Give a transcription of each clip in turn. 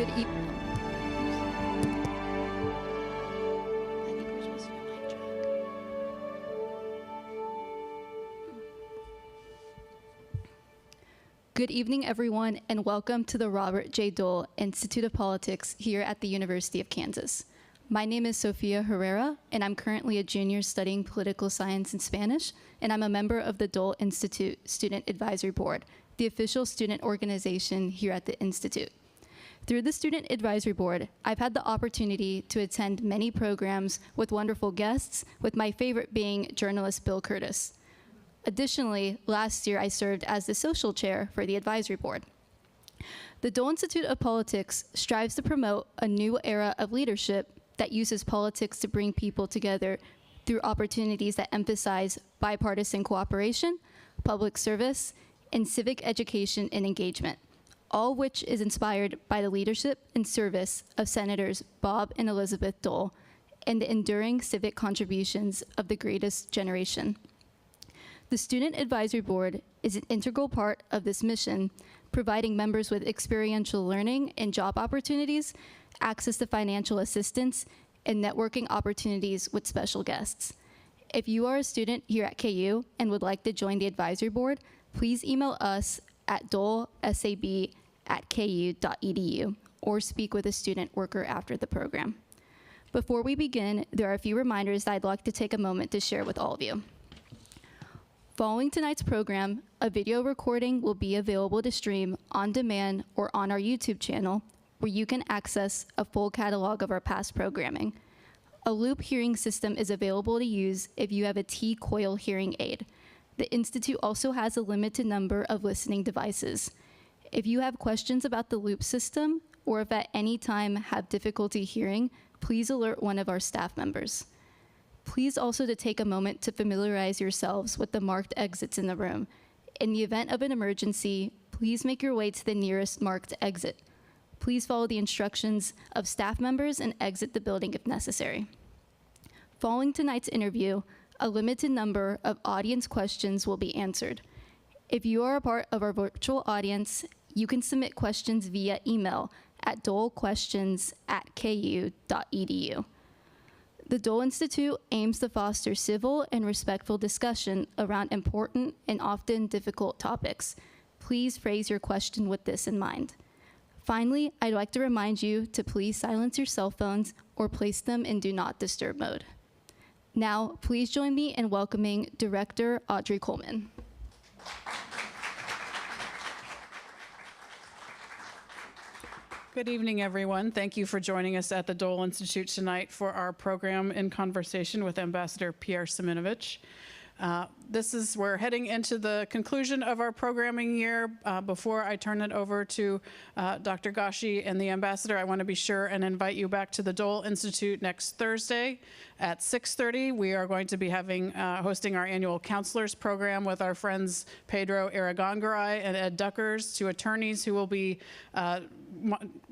Good evening. I think we're supposed to do mic track. Good evening, everyone, and welcome to the Robert J. Dole Institute of Politics here at the University of Kansas. My name is Sofia Herrera, and I'm currently a junior studying political science and Spanish, and I'm a member of the Dole Institute Student Advisory Board, the official student organization here at the Institute. Through the Student Advisory Board, I've had the opportunity to attend many programs with wonderful guests, with my favorite being journalist Bill Curtis. Additionally, last year I served as the social chair for the advisory board. The Dole Institute of Politics strives to promote a new era of leadership that uses politics to bring people together through opportunities that emphasize bipartisan cooperation, public service, and civic education and engagement, all which is inspired by the leadership and service of Senators Bob and Elizabeth Dole and the enduring civic contributions of the greatest generation. The Student Advisory Board is an integral part of this mission, providing members with experiential learning and job opportunities, access to financial assistance, and networking opportunities with special guests. If you are a student here at KU and would like to join the advisory board, please email us at dolesab@ku.edu or speak with a student worker after the program. Before we begin, there are a few reminders that I'd like to take a moment to share with all of you. Following tonight's program, a video recording will be available to stream on demand or on our YouTube channel, where you can access a full catalog of our past programming. A loop hearing system is available to use if you have a T-coil hearing aid. The Institute also has a limited number of listening devices. If you have questions about the loop system, or if at any time have difficulty hearing, please alert one of our staff members. Please also to take a moment to familiarize yourselves with the marked exits in the room. In the event of an emergency, please make your way to the nearest marked exit. Please follow the instructions of staff members and exit the building if necessary. Following tonight's interview, a limited number of audience questions will be answered. If you are a part of our virtual audience, you can submit questions via email at dolequestions@ku.edu. The Dole Institute aims to foster civil and respectful discussion around important and often difficult topics. Please phrase your question with this in mind. Finally, I'd like to remind you to please silence your cell phones or place them in Do Not Disturb mode. Now, please join me in welcoming Director Audrey Coleman. Good evening, everyone. Thank you for joining us at the Dole Institute tonight for our program in conversation with Ambassador Pjer Šimunović. We're heading into the conclusion of our programming year. Before I turn it over to Dr. Gashi and the ambassador, I want to be sure and invite you back to the Dole Institute next Thursday at 6:30. We are going to be hosting our annual counselors program with our friends Pedro Aragongaray and Ed Duckers, two attorneys who will be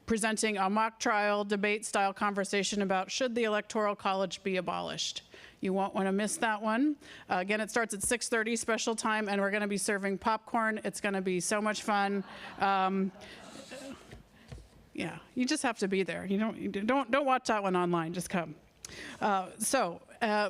presenting a mock trial debate-style conversation about should the Electoral College be abolished. You won't want to miss that one. Again, it starts at 6:30 special time, and we're going to be serving popcorn. It's going to be so much fun. Yeah, you just have to be there. Don't watch that one online. Just come.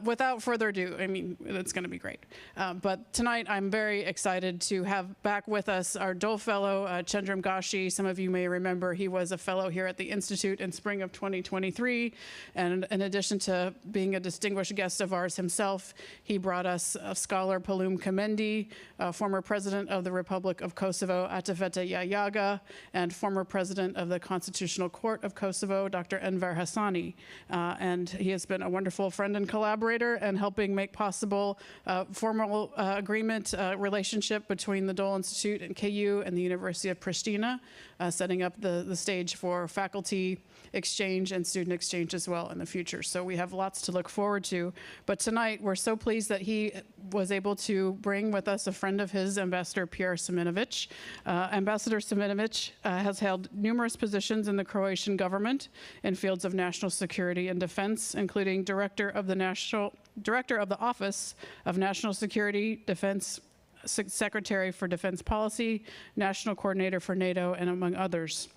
Without further ado, I mean, it's going to be great. But tonight, I'm very excited to have back with us our Dole Fellow, Chandram Gashi. Some of you may remember he was a fellow here at the Institute in spring of 2023. And in addition to being a distinguished guest of ours himself, he brought us scholar Palum Kamendi, former president of the Republic of Kosovo, Atefete Yayaga, and former president of the Constitutional Court of Kosovo, Dr. Enver Hassani. And he has been a wonderful friend and collaborator and helping make possible formal agreement relationship between the Dole Institute and KU and the University of Pristina, setting up the stage for faculty exchange and student exchange as well in the future. So we have lots to look forward to. But tonight, we're so pleased that he was able to bring with us a friend of his, Ambassador Pjer Šimunović. Ambassador Šimunović has held numerous positions in the Croatian government in fields of national security and defense, including Director of the Office of National Security, Defense, Secretary for Defense Policy, National Coordinator for NATO, and among others.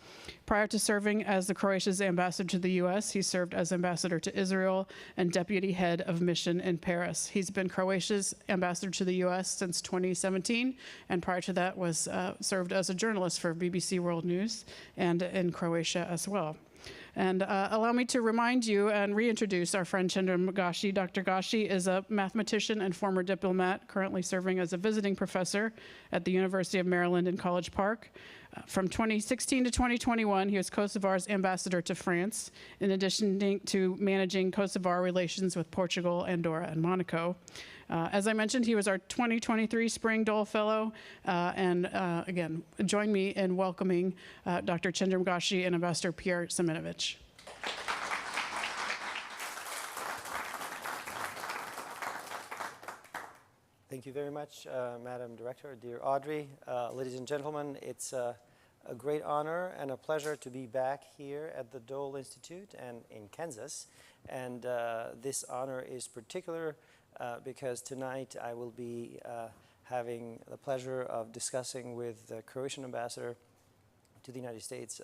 Prior to serving as Croatia's ambassador to the U.S., he served as ambassador to Israel and deputy head of mission in Paris. He's been Croatia's ambassador to the U.S. since 2017, and prior to that was served as a journalist for BBC World News and in Croatia as well. And allow me to remind you and reintroduce our friend Cendram Gashi. Dr. Gashi is a mathematician and former diplomat, currently serving as a visiting professor at the University of Maryland in College Park. From 2016 to 2021, he was Kosovar's ambassador to France, in addition to managing Kosovar relations with Portugal, Andorra, and Monaco. As I mentioned, he was our 2023 Spring Dole Fellow, and again, join me in welcoming Dr. Cendram Gashi and Ambassador Pjer Šimunović. Thank you very much, Madam Director, dear Audrey. Ladies and gentlemen, it's a great honor and a pleasure to be back here at the Dole Institute and in Kansas. And this honor is particular because tonight I will be having the pleasure of discussing with the Croatian ambassador to the United States,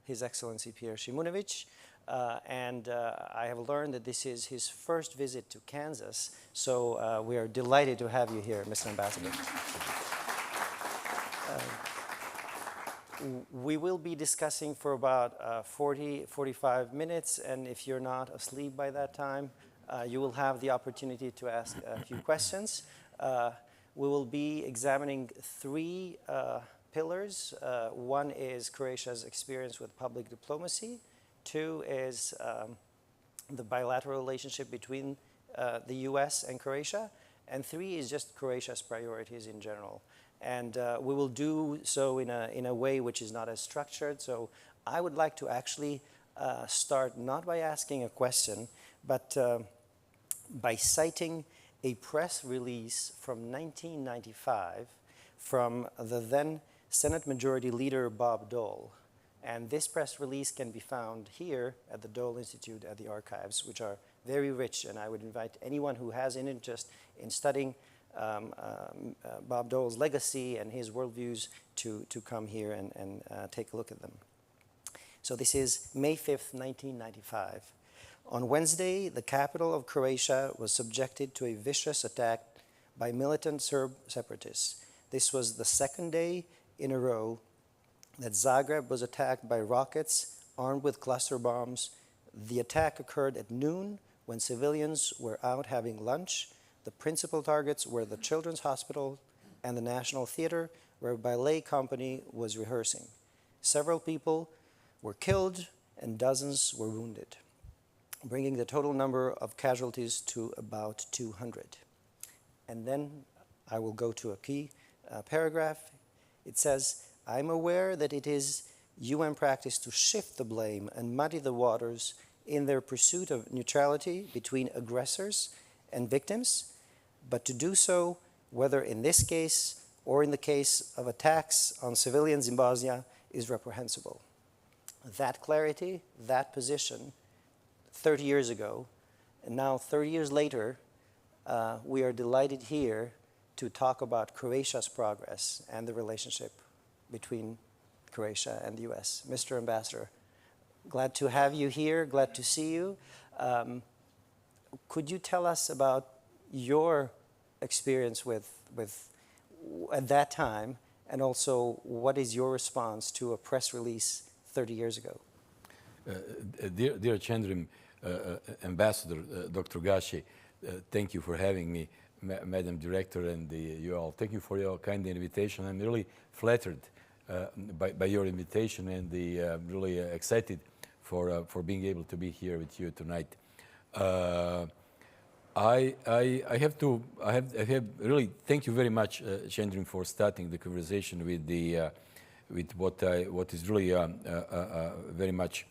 His Excellency Pjer Šimunović. And I have learned that this is his first visit to Kansas, so we are delighted to have you here, Mr. Ambassador. We will be discussing for about 45 minutes, and if you're not asleep by that time, you will have the opportunity to ask a few questions. We will be examining three pillars. One is Croatia's experience with public diplomacy. Two is the bilateral relationship between the U.S. and Croatia. And three is just Croatia's priorities in general. And we will do so in a way which is not as structured. So I would like to actually start not by asking a question, but by citing a press release from 1995 from the then Senate Majority Leader Bob Dole. And this press release can be found here at the Dole Institute at the archives, which are very rich. And I would invite anyone who has an interest in studying Bob Dole's legacy and his worldviews to come here and take a look at them. So this is May 5th, 1995. On Wednesday, the capital of Croatia was subjected to a vicious attack by militant Serb separatists. This was the second day in a row that Zagreb was attacked by rockets armed with cluster bombs. The attack occurred at noon when civilians were out having lunch. The principal targets were the Children's Hospital and the National Theater, where a ballet company was rehearsing. Several people were killed and dozens were wounded, bringing the total number of casualties to about 200. And then I will go to a key paragraph. It says, I'm aware that it is UN practice to shift the blame and muddy the waters in their pursuit of neutrality between aggressors and victims, but to do so, whether in this case or in the case of attacks on civilians in Bosnia, is reprehensible. That clarity, that position, 30 years ago, and now 30 years later, we are delighted here to talk about Croatia's progress and the relationship between Croatia and the U.S. Mr. Ambassador, glad to have you here, glad to see you. Could you tell us about your experience with at that time, and also what is your response to a press release 30 years ago? Dear Cendram, Ambassador Dr. Gashi, thank you for having me, Madam Director, and you all. Thank you for your kind invitation. I'm really flattered by your invitation and really excited for being able to be here with you tonight. I have really thank you very much, Cendram, for starting the conversation with what is really very much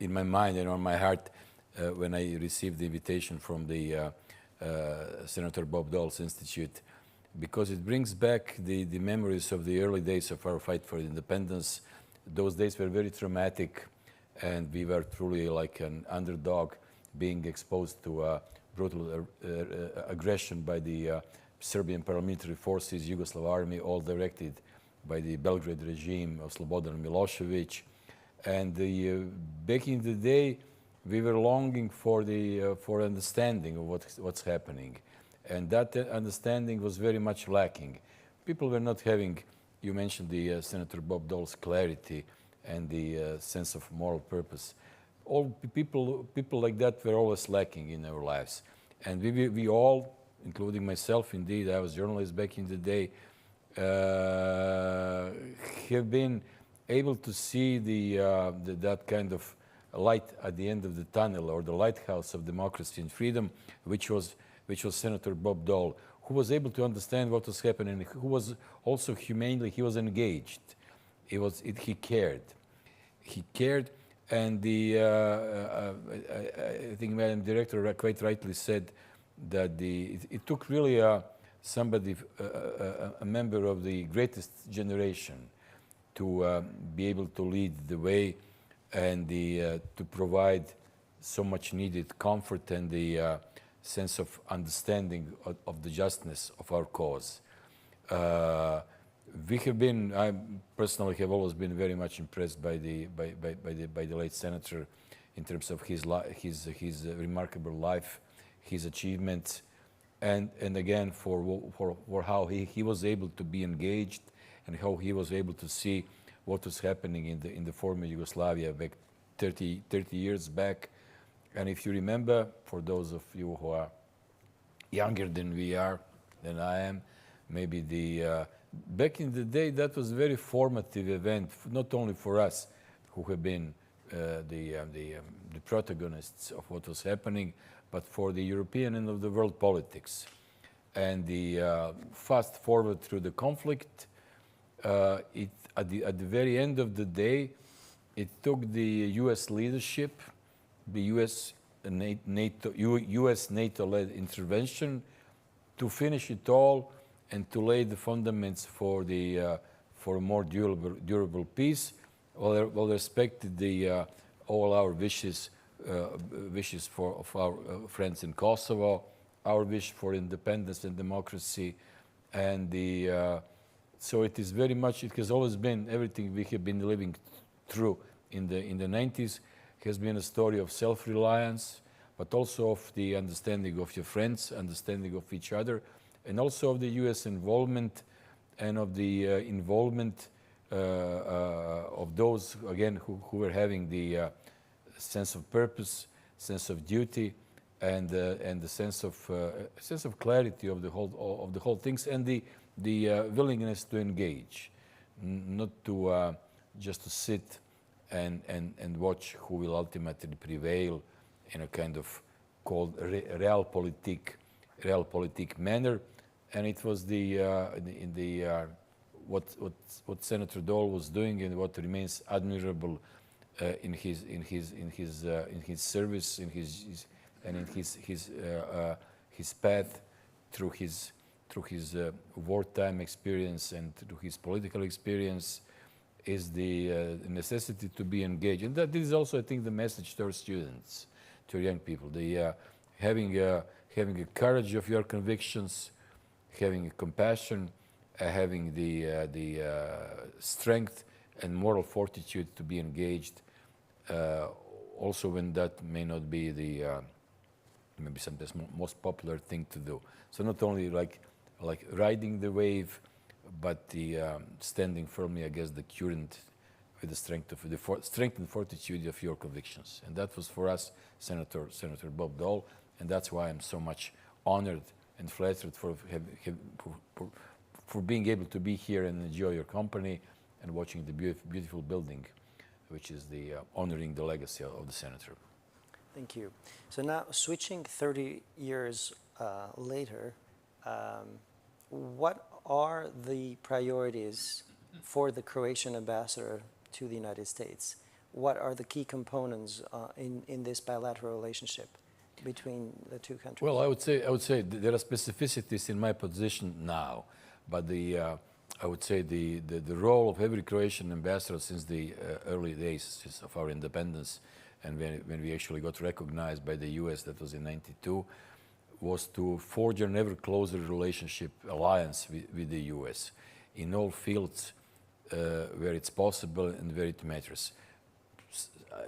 in my mind and on my heart when I received the invitation from the Senator Bob Dole's Institute, because it brings back the memories of the early days of our fight for independence. Those days were very traumatic, and we were truly like an underdog being exposed to brutal aggression by the Serbian paramilitary forces, Yugoslav army, all directed by the Belgrade regime of Slobodan Milosevic. And back in the day, we were longing for for understanding of what's happening. And that understanding was very much lacking. People were not having, you mentioned the Senator Bob Dole's clarity and the sense of moral purpose. All people like that were always lacking in our lives. And we all, including myself, indeed, I was a journalist back in the day, have been able to see that kind of light at the end of the tunnel, or the lighthouse of democracy and freedom, which was Senator Bob Dole, who was able to understand what was happening, who was also humanely, he was engaged. He cared. He cared, and I think Madam Director quite rightly said that it took really somebody, a member of the greatest generation, to be able to lead the way and to provide so much needed comfort and the sense of understanding of the justness of our cause. We have been, I personally have always been very much impressed by the late senator in terms of his remarkable life, his achievements, and again for how he was able to be engaged and how he was able to see what was happening in the former Yugoslavia back 30 years back. And if you remember, for those of you who are younger than I am, maybe back in the day, that was a very formative event, not only for us who have been the protagonists of what was happening, but for the European and of the world politics. And the fast forward through the conflict, at the very end of the day, it took the U.S. leadership, the U.S. NATO-led intervention to finish it all and to lay the fundaments for a more durable peace, while respected all our wishes of our friends in Kosovo, our wish for independence and democracy, and so it is very much. It has always been everything we have been living through in the 90s has been a story of self-reliance, but also of the understanding of your friends, understanding of each other, and also of the U.S. involvement and of the involvement of those, again, who were having the sense of purpose, sense of duty, and the sense of clarity of the whole things, and the willingness to engage, not to just to sit and watch who will ultimately prevail in a kind of called realpolitik manner. And it was what Senator Dole was doing and what remains admirable in his service, in his path through his wartime experience and through his political experience, is the necessity to be engaged. And that is also, I think, the message to our students, to our young people. Having a courage of your convictions, having a compassion, having the strength and moral fortitude to be engaged, also when that may not be maybe sometimes most popular thing to do. So not only like riding the wave, but the standing firmly against the current with the strength and fortitude of your convictions. And that was for us, Senator Bob Dole, and that's why I'm so much honored and flattered for being able to be here and enjoy your company and watching the beautiful building, which is honoring the legacy of the senator. Thank you. So now, switching 30 years later, what are the priorities for the Croatian ambassador to the United States? What are the key components in this bilateral relationship between the two countries? Well, I would say there are specificities in my position now, but I would say the role of every Croatian ambassador since the early days of our independence, and when we actually got recognized by the U.S., that was in '92, was to forge an ever closer relationship, alliance with the US in all fields where it's possible and where it matters.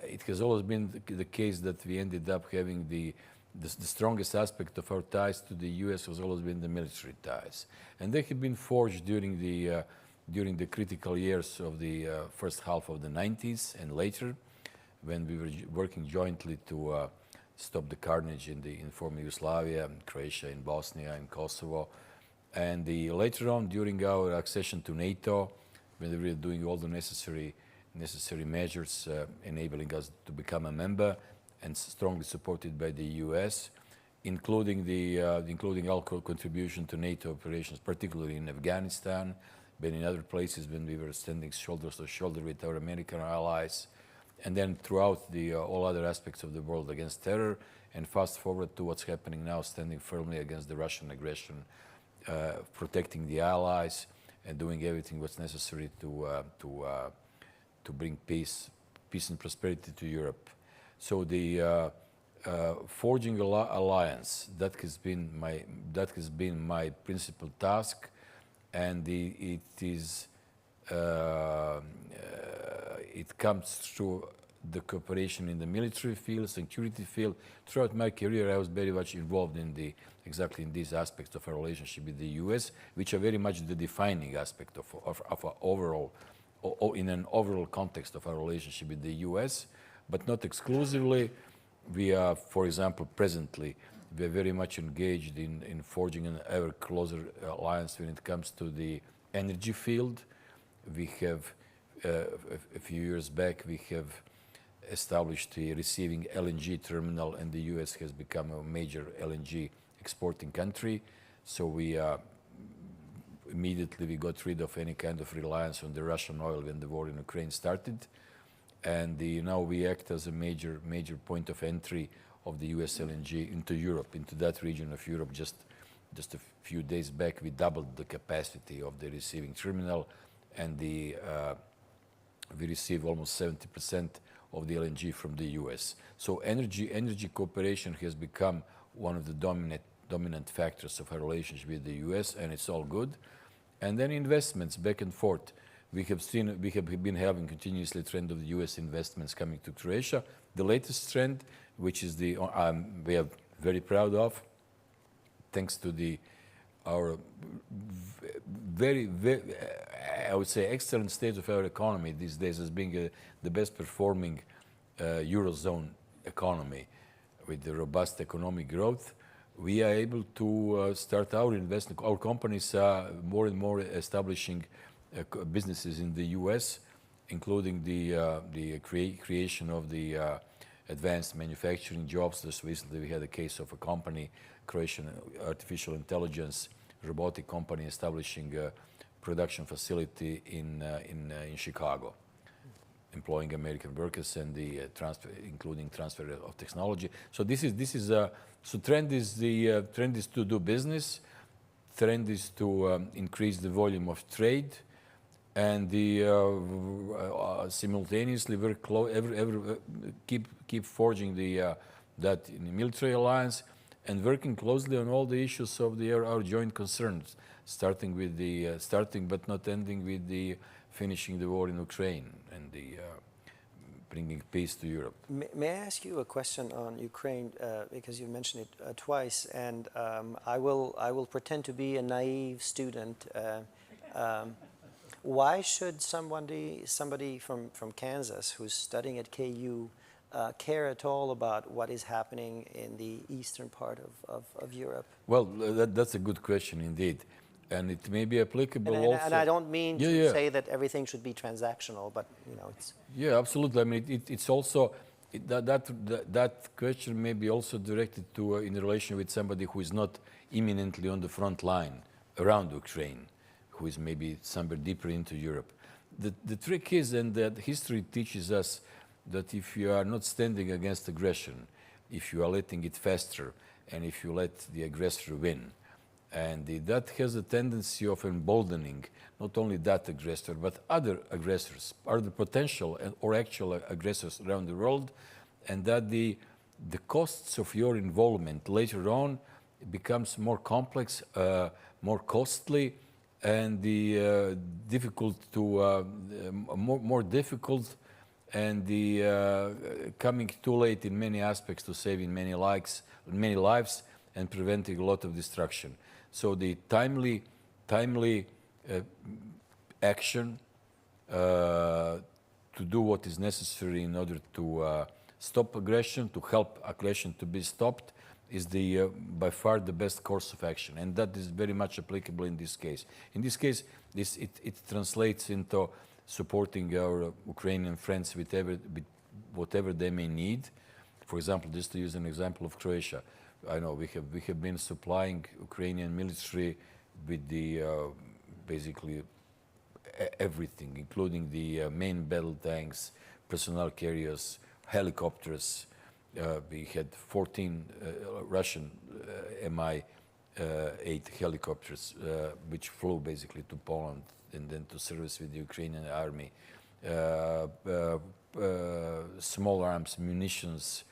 It has always been the case that we ended up having the strongest aspect of our ties to the US has always been the military ties. And they have been forged during the critical years of the first half of the 90s and later, when we were working jointly to stop the carnage in former Yugoslavia, in Croatia, in Bosnia, in Kosovo. And later on, during our accession to NATO, when we were doing all the necessary measures enabling us to become a member and strongly supported by the US, including our contribution to NATO operations, particularly in Afghanistan, but in other places when we were standing shoulder to shoulder with our American allies, and then throughout all other aspects of the world against terror, and fast forward to what's happening now, standing firmly against the Russian aggression, protecting the allies, and doing everything what's necessary to bring peace and prosperity to Europe. So the forging alliance, that has been my principal task, and it comes through the cooperation in the military field, security field. Throughout my career, I was very much involved in exactly in these aspects of our relationship with the US, which are very much the defining aspect of our overall, in an overall context of our relationship with the US, but not exclusively. We are, for example, presently, we are very much engaged in forging an ever closer alliance when it comes to the energy field. We have, a few years back, we have established the receiving LNG terminal, and the US has become a major LNG exporting country. So we immediately got rid of any kind of reliance on the Russian oil when the war in Ukraine started. And now we act as a major point of entry of the US LNG into Europe, into that region of Europe. Just a few days back, we doubled the capacity of the receiving terminal, and we receive almost 70% of the LNG from the US. So energy cooperation has become one of the dominant factors of our relationship with the US, and it's all good. And then investments back and forth. We have been having continuously trend of the US investments coming to Croatia. The latest trend, which is we are very proud of, thanks to our very, I would say, excellent state of our economy these days, as being the best performing Eurozone economy with the robust economic growth. We are able to start our investment. Our companies are more and more establishing businesses in the US, including the creation of the advanced manufacturing jobs. Just recently we had a case of a company, Croatian artificial intelligence robotic company, establishing a production facility in Chicago, employing American workers and including transfer of technology. So trend is to do business. Trend is to increase the volume of trade, and simultaneously keep forging that in the military alliance, and working closely on all the issues of our joint concerns, starting but not ending with finishing the war in Ukraine and bringing peace to Europe. May I ask you a question on Ukraine, because you mentioned it twice, and I will pretend to be a naive student. Why should somebody from Kansas who's studying at KU care at all about what is happening in the eastern part of Europe? Well, that's a good question indeed. And it may be applicable also. And I don't mean to say that everything should be transactional, but it's. Yeah, absolutely. I mean, it's also that question may be also directed to in relation with somebody who is not imminently on the front line around Ukraine, who is maybe somewhere deeper into Europe. The trick is, and that history teaches us, that if you are not standing against aggression, if you are letting it fester, and if you let the aggressor win, and that has a tendency of emboldening not only that aggressor, but other aggressors, other potential or actual aggressors around the world, and that the costs of your involvement later on it becomes more complex, more costly, and more difficult, and coming too late in many aspects to saving many lives and preventing a lot of destruction. So the timely action to do what is necessary in order to stop aggression, to help aggression to be stopped, is by far the best course of action, and that is very much applicable in this case. In this case, it translates into supporting our Ukrainian friends with whatever they may need. For example, just to use an example of Croatia, I know we have been supplying Ukrainian military with basically everything, including the main battle tanks, personnel carriers, helicopters. We had 14 Russian Mi-8 helicopters, which flew basically to Poland and then to service with the Ukrainian army. Small arms, munitions,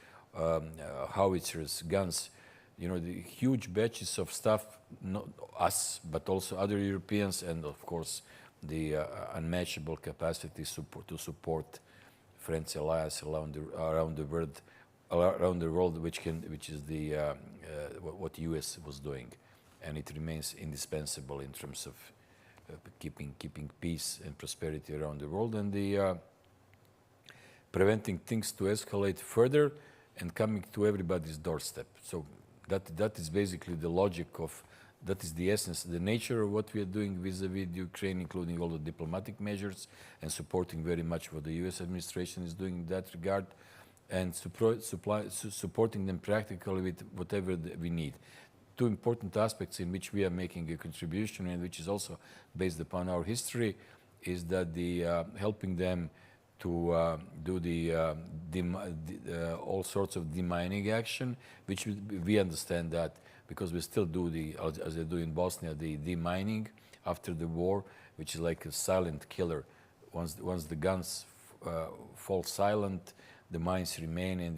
howitzers, guns, the huge batches of stuff, not us, but also other Europeans, and of course the unmatchable capacity to support friends, allies around the world, which is what the U.S. was doing, and it remains indispensable in terms of keeping peace and prosperity around the world, and preventing things to escalate further and coming to everybody's doorstep. So that is basically the logic of, that is the essence, the nature of what we are doing vis-a-vis Ukraine, including all the diplomatic measures and supporting very much what the U.S. administration is doing in that regard, and supporting them practically with whatever we need. Two important aspects in which we are making a contribution, and which is also based upon our history, is that helping them to do all sorts of demining action, which we understand that, because we still do as they do in Bosnia, the demining after the war, which is like a silent killer. Once the guns fall silent, the mines remain, and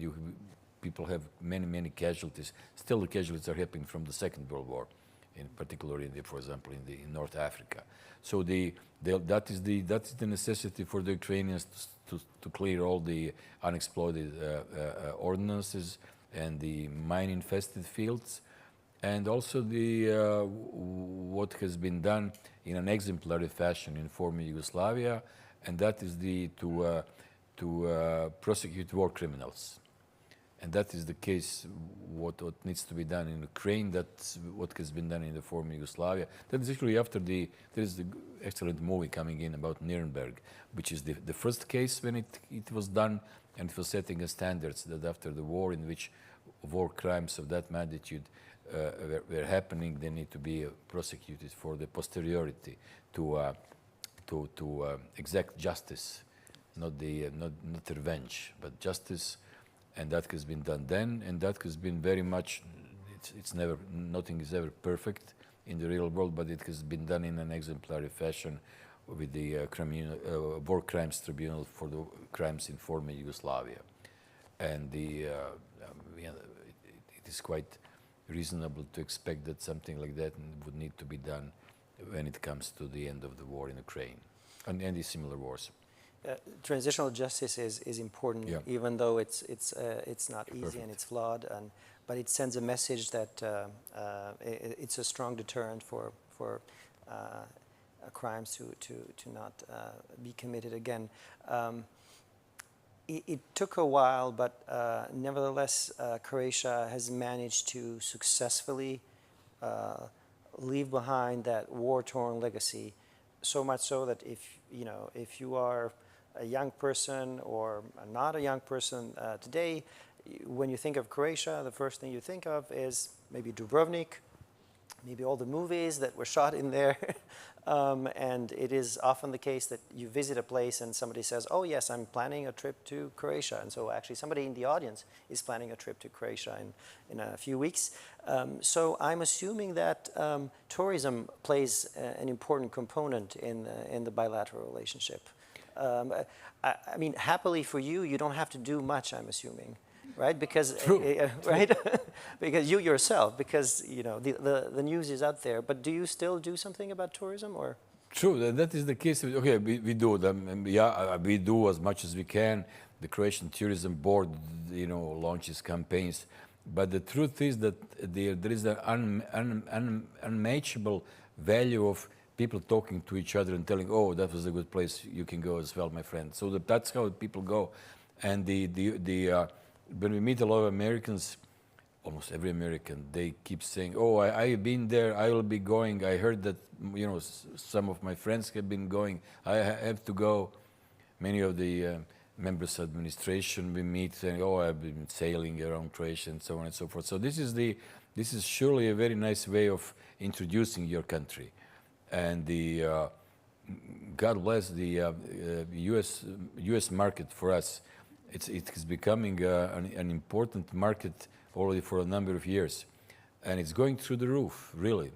people have many casualties. Still, the casualties are happening from the Second World War, in particular, for example, in North Africa. So that is the necessity for the Ukrainians to clear all the unexploded ordnances and the mine-infested fields, and also what has been done in an exemplary fashion in former Yugoslavia, and that is to prosecute war criminals. And that is the case, what needs to be done in Ukraine. That's what has been done in the former Yugoslavia. That is actually after there is the excellent movie coming in about Nuremberg, which is the first case when it was done, and it was setting a standards that after the war, in which war crimes of that magnitude were happening, they need to be prosecuted for the posteriority to exact justice, not revenge, but justice. And that has been done then, and that has been very much, nothing is ever perfect in the real world, but it has been done in an exemplary fashion with the War Crimes Tribunal for the crimes in former Yugoslavia. And it is quite reasonable to expect that something like that would need to be done when it comes to the end of the war in Ukraine and any similar wars. Transitional justice is important, yeah, even though it's not easy. Perfect. And it's flawed, but it sends a message that it's a strong deterrent for crimes to not be committed again. It took a while, but nevertheless, Croatia has managed to successfully leave behind that war-torn legacy. So much so that if you are a young person or not a young person today, when you think of Croatia, the first thing you think of is maybe Dubrovnik, maybe all the movies that were shot in there. And it is often the case that you visit a place and somebody says, oh yes, I'm planning a trip to Croatia. And so actually somebody in the audience is planning a trip to Croatia in a few weeks. So I'm assuming that tourism plays an important component in the bilateral relationship. I mean, happily for you, you don't have to do much, I'm assuming. right? Because True. right, because you yourself, because you know the news is out there. But do you still do something about tourism, or? True, that is the case. Okay, we do them. And yeah, we do as much as we can. The Croatian Tourism Board, you know, launches campaigns. But the truth is that there is an unmatchable value of people talking to each other and telling, oh, that was a good place, you can go as well, my friend. So that's how people go. And when we meet a lot of Americans, almost every American, they keep saying, oh, I've been there, I will be going. I heard that, you know, some of my friends have been going. I have to go. Many of the members of administration we meet saying, oh, I've been sailing around Croatia and so on and so forth. So this is surely a very nice way of introducing your country. And God bless the U.S. market for us. It is becoming an important market already for a number of years, and it's going through the roof, really.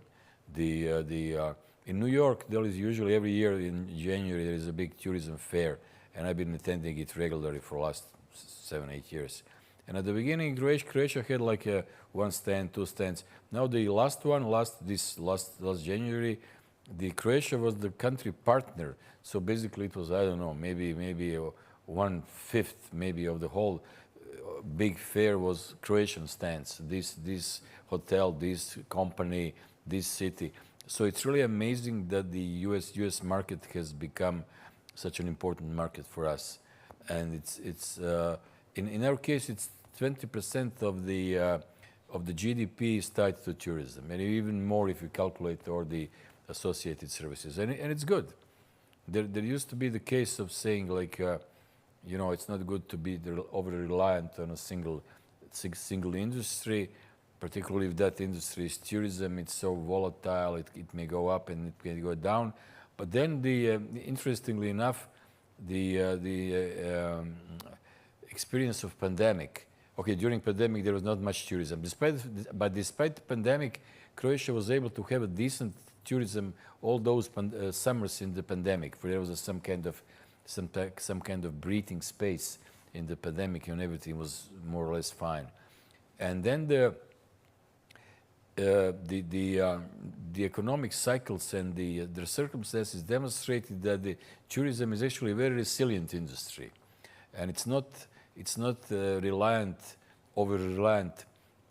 In New York, there is usually every year in January there is a big tourism fair, and I've been attending it regularly for the last 7-8 years. And at the beginning, Croatia had like one stand, two stands. Now the last one, last January, Croatia was the country partner. So basically, it was, I don't know, maybe 1/5 maybe of the whole big fair was Croatian stands. This hotel, this company, this city. So it's really amazing that the U.S. market has become such an important market for us. And it's in our case, it's 20% of the GDP is tied to tourism, and even more if you calculate all the associated services. And it's good. There used to be the case of saying like, you know, it's not good to be over-reliant on a single industry, particularly if that industry is tourism. It's so volatile, it may go up and it may go down. But then, interestingly enough, the experience of pandemic. Okay, during pandemic there was not much tourism. But despite the pandemic, Croatia was able to have a decent tourism all those summers in the pandemic, where there was some kind of breathing space in the pandemic, and everything was more or less fine. And then the economic cycles and the circumstances demonstrated that the tourism is actually a very resilient industry, and it's not over-reliant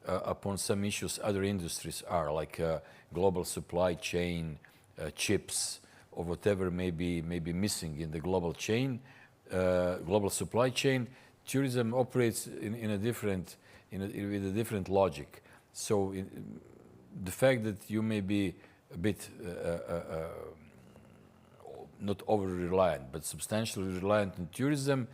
upon some issues other industries are, like global supply chain, chips, or whatever may be missing in the global supply chain. Tourism operates with a different logic. So the fact that you may be a bit not over-reliant, but substantially reliant on tourism,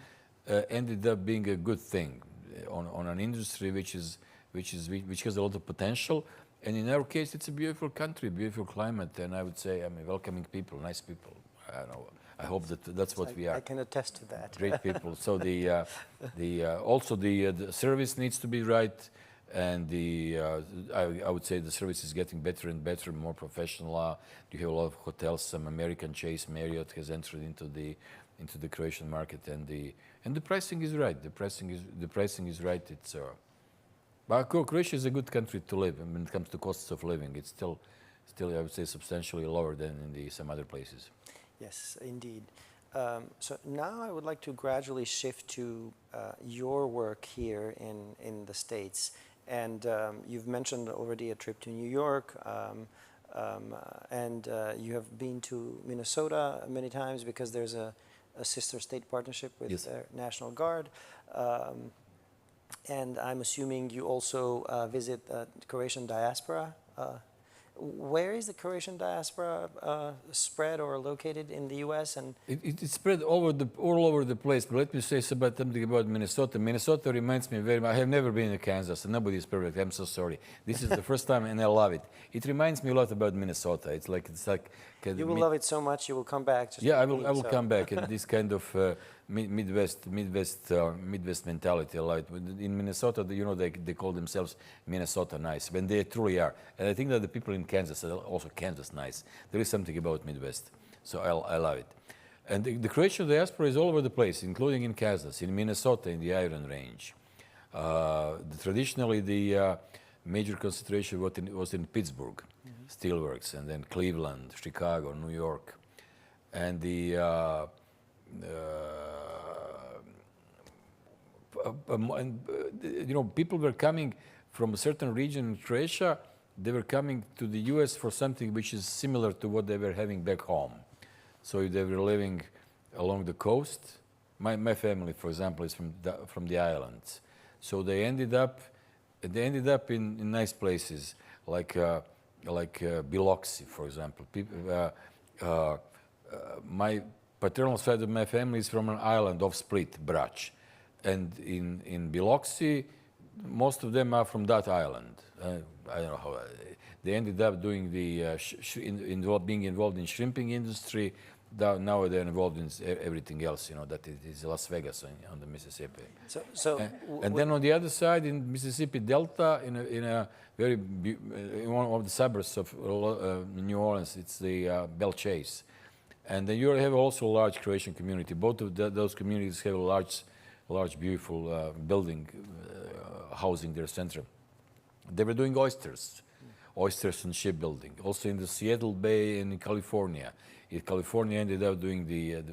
ended up being a good thing on an industry which has a lot of potential. And in our case, it's a beautiful country, beautiful climate, and I would say, welcoming people, nice people. I don't know. I hope that's what we are. I can attest to that. Great people. So also the service needs to be right, and I would say the service is getting better and better, more professional. You have a lot of hotels. Some American Chase, Marriott has entered into the Croatian market, and the pricing is right. The pricing is right. It's but Croatia is a good country to live, and when it comes to costs of living, it's still I would say substantially lower than in some other places. Yes, indeed. So now I would like to gradually shift to your work here in the States. And you've mentioned already a trip to New York, and you have been to Minnesota many times because there's a sister state partnership with the National Guard. And I'm assuming you also visit the Croatian diaspora. Where is the Croatian diaspora spread or located in the U.S.? And it's spread all over the place. But let me say something about Minnesota. Minnesota reminds me very much. I have never been in Kansas, and nobody is perfect. I'm so sorry. This is the first time, and I love it. It reminds me a lot about Minnesota. It's like you will love it so much you will come back. I will come back. And this kind of Midwest mentality. Like in Minnesota, they call themselves Minnesota nice, when they truly are. And I think that the people in Kansas are also Kansas nice. There is something about Midwest, so I love it. And the Croatian diaspora is all over the place, including in Kansas, in Minnesota, in the Iron Range. Traditionally, the major concentration was in Pittsburgh, steelworks, and then Cleveland, Chicago, New York. And people were coming from a certain region in Croatia. They were coming to the U.S. for something which is similar to what they were having back home. So if they were living along the coast, my family, for example, is from the islands. So they ended up in nice places like Biloxi, for example. My paternal side of my family is from an island off Split, Brač, and in Biloxi, most of them are from that island. I don't know how they ended up doing the being involved in shrimping industry. Now they're involved in everything else. That is Las Vegas on the Mississippi. And then on the other side, in Mississippi Delta, in one of the suburbs of New Orleans, it's the Belle Chase. And then you have also a large Croatian community. Both of those communities have a large, beautiful building, housing their center. They were doing oysters and shipbuilding. Also in the Seattle Bay and in California. California ended up doing the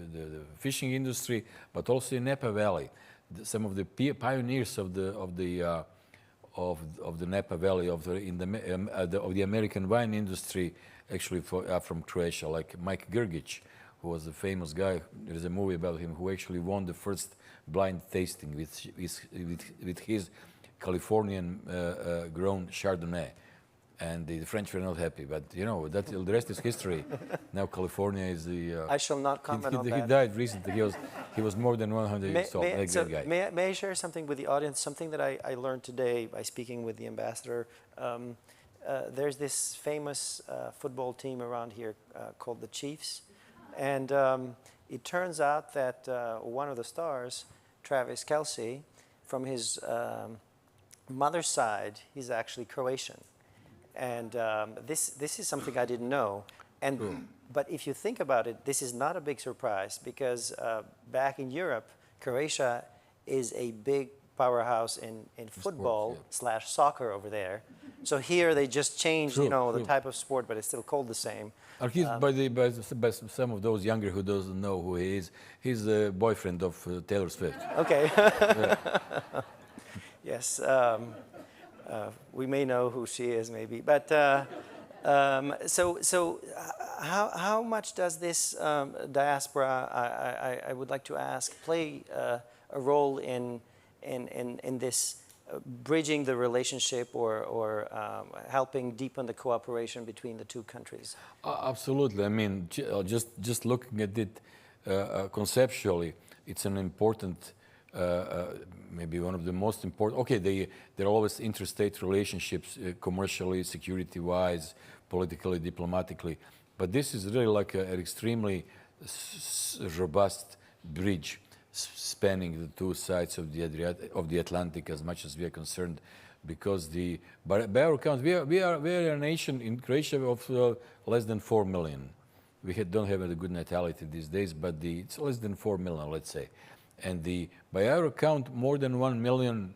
fishing industry, but also in Napa Valley. Some of the pioneers of the Napa Valley of the American wine industry actually are from Croatia, like Mike Grgić, who was a famous guy. There is a movie about him who actually won the first blind tasting with his Californian grown Chardonnay. And the French were not happy, but the rest is history. Now California is the. I shall not comment on that. He died recently. He was more than 100 years old. May I share something with the audience? Something that I learned today by speaking with the ambassador. There's this famous football team around here called the Chiefs, and it turns out that one of the stars, Travis Kelce, from his mother's side, he's actually Croatian. And this is something I didn't know. But if you think about it, this is not a big surprise because back in Europe, Croatia is a big powerhouse in football / soccer over there. So here they just changed, the type of sport, but it's still called the same. He's by some of those younger who doesn't know who he is. He's the boyfriend of Taylor Swift. Okay. Yes. We may know who she is, maybe. But so how much does this diaspora, I would like to ask, play a role in this bridging the relationship or helping deepen the cooperation between the two countries? Absolutely. I mean, just looking at it conceptually, it's an important. Maybe one of the most important. Okay, there are always interstate relationships, commercially, security-wise, politically, diplomatically, but this is really like an extremely robust bridge spanning the two sides of the Atlantic, as much as we are concerned, because by our count, we are a nation in Croatia of less than 4 million. We don't have a good natality these days, but it's less than 4 million, let's say. And by our account, more than 1 million,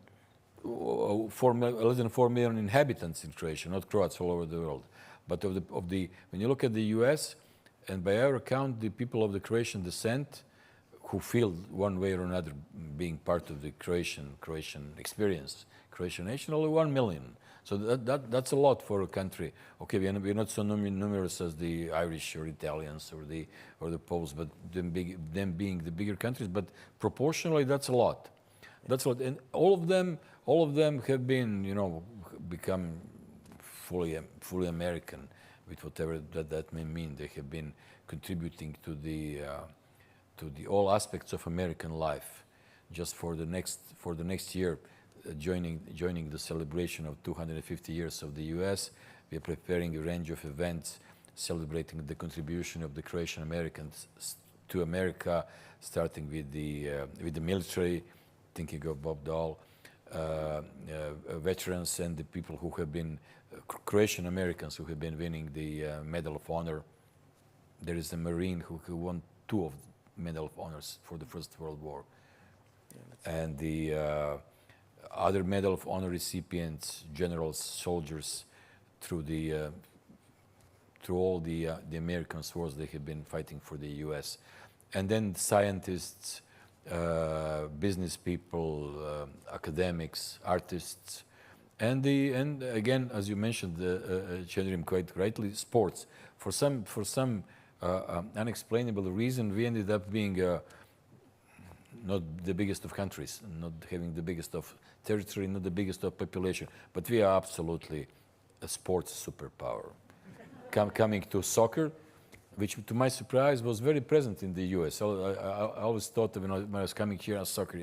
less than 4 million inhabitants in Croatia, not Croats all over the world. But when you look at the U.S., and by our account, the people of the Croatian descent, who feel one way or another being part of the Croatian experience, Croatian nation, only 1 million. So that's a lot for a country. Okay, we're not so numerous as the Irish or Italians or the Poles, but them being the bigger countries. But proportionally, that's a lot. That's a lot, and all of them have been, become fully American, with whatever that may mean. They have been contributing to the all aspects of American life. Just for the next year. Joining the celebration of 250 years of the U.S., we are preparing a range of events celebrating the contribution of the Croatian Americans to America, starting with the military, thinking of Bob Dole, veterans and the people who have been Croatian Americans who have been winning the Medal of Honor. There is a Marine who won 2 of the Medal of Honors for the First World War, and other Medal of Honor recipients, generals, soldiers, through all the American wars they have been fighting for the U.S. And then scientists, business people, academics, artists, and again, as you mentioned, Chandrim, quite rightly, sports. For some unexplainable reason, we ended up being not the biggest of countries, not having the biggest of territory, not the biggest of population, but we are absolutely a sports superpower. Coming to soccer, which to my surprise was very present in the US. I always thought that when I was coming here as soccer,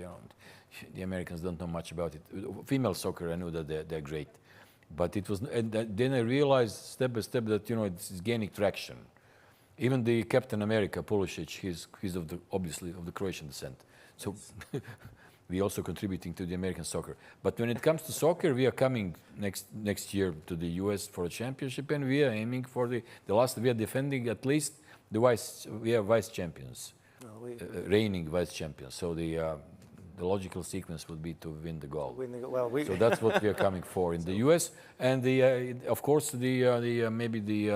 the Americans don't know much about it. Female soccer, I know that they're great. But it was, and then I realized step by step that, it's gaining traction. Even the Captain America, Pulisic, he's obviously of the Croatian descent. So we also contributing to the American soccer. But when it comes to soccer, we are coming next year to the US for a championship, and we are aiming for the last. We are defending at least we are vice champions, reigning vice champions. So the logical sequence would be to win the gold. So that's what we are coming for in the US, and of course maybe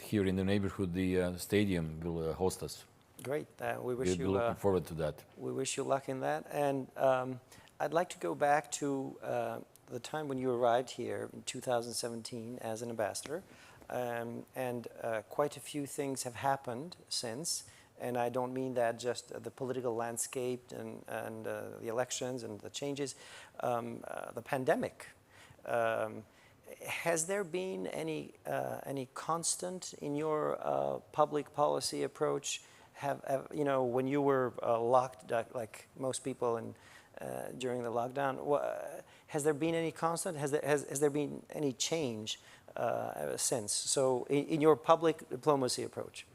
here in the neighborhood the stadium will host us. Great. We wish you looking forward to that. We wish you luck in that. And I'd like to go back to the time when you arrived here in 2017 as an ambassador. And quite a few things have happened since. And I don't mean that just the political landscape and the elections and the changes, the pandemic. Has there been any constant in your public policy approach? When you were locked, like most people during the lockdown, has there been any constant? Has there been any change since? So in your public diplomacy approach?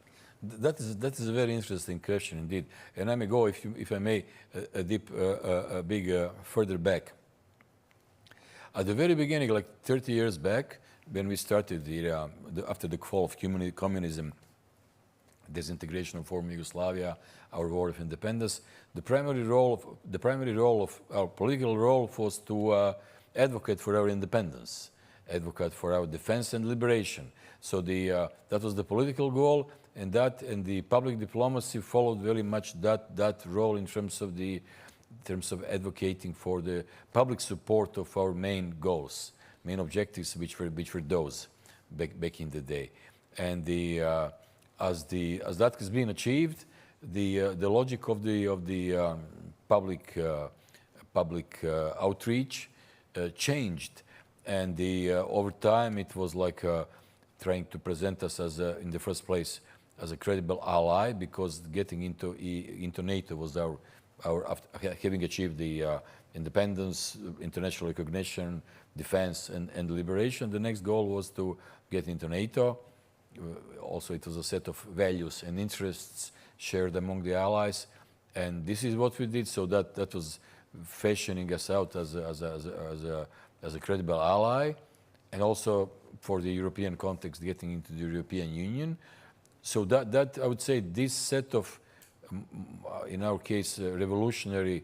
That is a very interesting question indeed, and I may go, if I may, a big further back. At the very beginning, like 30 years back, when we started after the fall of communism, disintegration of former Yugoslavia, our war of independence, the primary role of our political role was to advocate for our independence, advocate for our defense and liberation. So that was the political goal, and the public diplomacy followed very much that role in terms of advocating for the public support of our main goals, main objectives, which were those back in the day. And as that has been achieved, the logic of the public outreach changed, and over time it was like trying to present us as in the first place as a credible ally, because getting into NATO was our having achieved the independence, international recognition, defense, and liberation. The next goal was to get into NATO. Also, it was a set of values and interests shared among the allies, and this is what we did. So that was fashioning us out as a credible ally, and also for the European context, getting into the European Union. So that I would say this set of, in our case, revolutionary